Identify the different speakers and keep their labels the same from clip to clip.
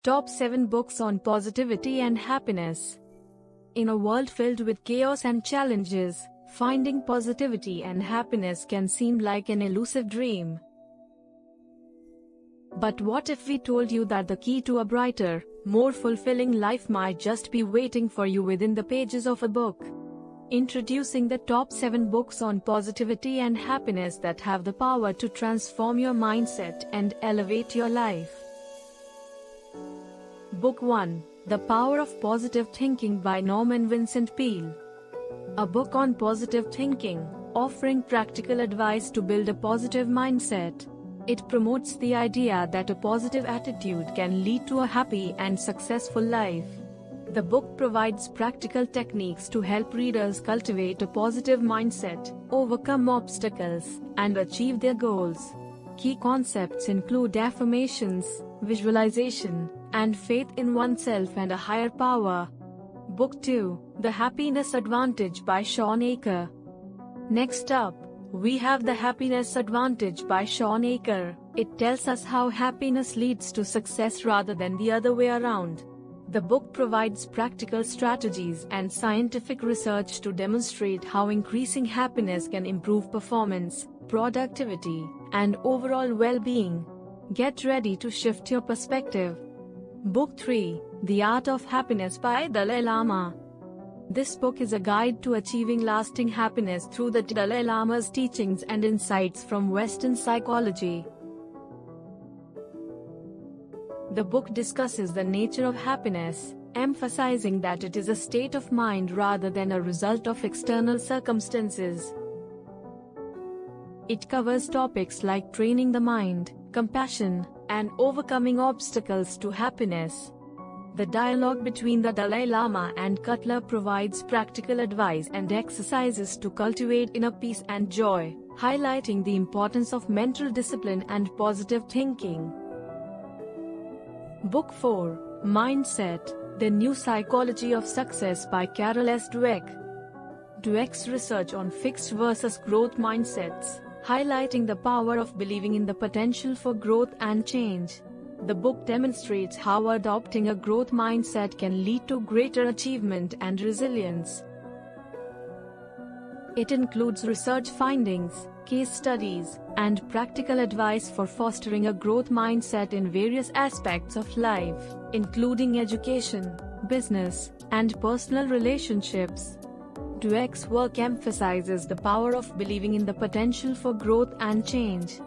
Speaker 1: Top 7 Books on Positivity and Happiness. In a world filled with chaos and challenges, finding positivity and happiness can seem like an elusive dream. But what if we told you that the key to a brighter, more fulfilling life might just be waiting for you within the pages of a book? Introducing the top 7 books on positivity and happiness that have the power to transform your mindset and elevate your life. Book 1, The Power of Positive Thinking by Norman Vincent Peale. A book on positive thinking, offering practical advice to build a positive mindset. It promotes the idea that a positive attitude can lead to a happy and successful life. The book provides practical techniques to help readers cultivate a positive mindset, overcome obstacles, and achieve their goals. Key concepts include affirmations, visualization, and faith in oneself and a higher power. Book 2, The Happiness Advantage by Shawn Achor. Next up, we have The Happiness Advantage by Shawn Achor. It tells us how happiness leads to success rather than the other way around. The book provides practical strategies and scientific research to demonstrate how increasing happiness can improve performance, productivity, and overall well-being. Get ready to shift your perspective. Book 3, The Art of Happiness by Dalai Lama. This book is a guide to achieving lasting happiness through the Dalai Lama's teachings and insights from Western psychology. The book discusses the nature of happiness, emphasizing that it is a state of mind rather than a result of external circumstances. It covers topics like training the mind, compassion, and overcoming obstacles to happiness. The dialogue between the Dalai Lama and Cutler provides practical advice and exercises to cultivate inner peace and joy, highlighting the importance of mental discipline and positive thinking. Book 4, Mindset, The New Psychology of Success by Carol S. Dweck. Dweck's research on fixed versus growth mindsets, highlighting the power of believing in the potential for growth and change. The book demonstrates how adopting a growth mindset can lead to greater achievement and resilience. It includes research findings, case studies, and practical advice for fostering a growth mindset in various aspects of life, including education, business, and personal relationships. Dweck's work emphasizes the power of believing in the potential for growth and change.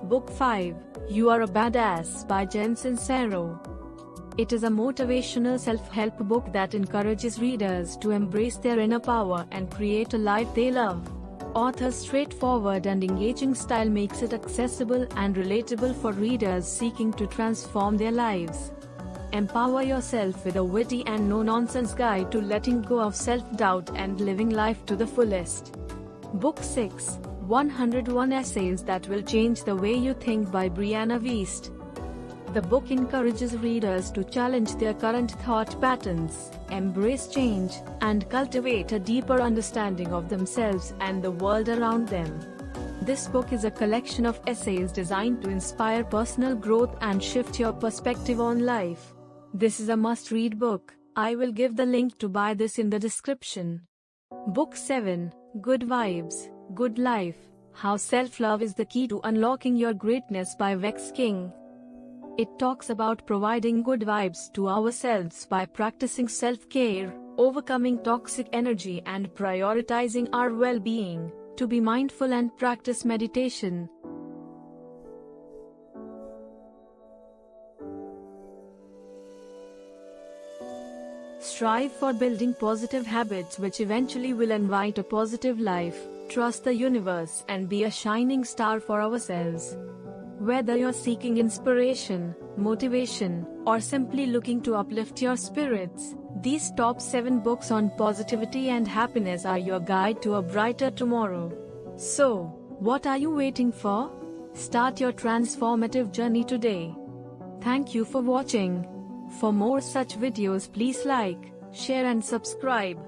Speaker 1: Book 5, You Are a Badass by Jen Sincero. It is a motivational self-help book that encourages readers to embrace their inner power and create a life they love. Author's straightforward and engaging style makes it accessible and relatable for readers seeking to transform their lives. Empower yourself with a witty and no-nonsense guide to letting go of self-doubt and living life to the fullest. Book 6, 101 Essays That Will Change the Way You Think by Brianna Wiest. The book encourages readers to challenge their current thought patterns, embrace change, and cultivate a deeper understanding of themselves and the world around them. This book is a collection of essays designed to inspire personal growth and shift your perspective on life. This is a must-read book. I will give the link to buy this in the description. Book 7, Good Vibes, Good Life, How Self-Love is the Key to Unlocking Your Greatness by Vex King. It talks about providing good vibes to ourselves by practicing self-care, overcoming toxic energy and prioritizing our well-being, to be mindful and practice meditation. Strive for building positive habits which eventually will invite a positive life, trust the universe and be a shining star for ourselves. Whether you're seeking inspiration, motivation, or simply looking to uplift your spirits, these top 7 books on positivity and happiness are your guide to a brighter tomorrow. So, what are you waiting for? Start your transformative journey today. Thank you for watching. For more such videos, please like, share and subscribe.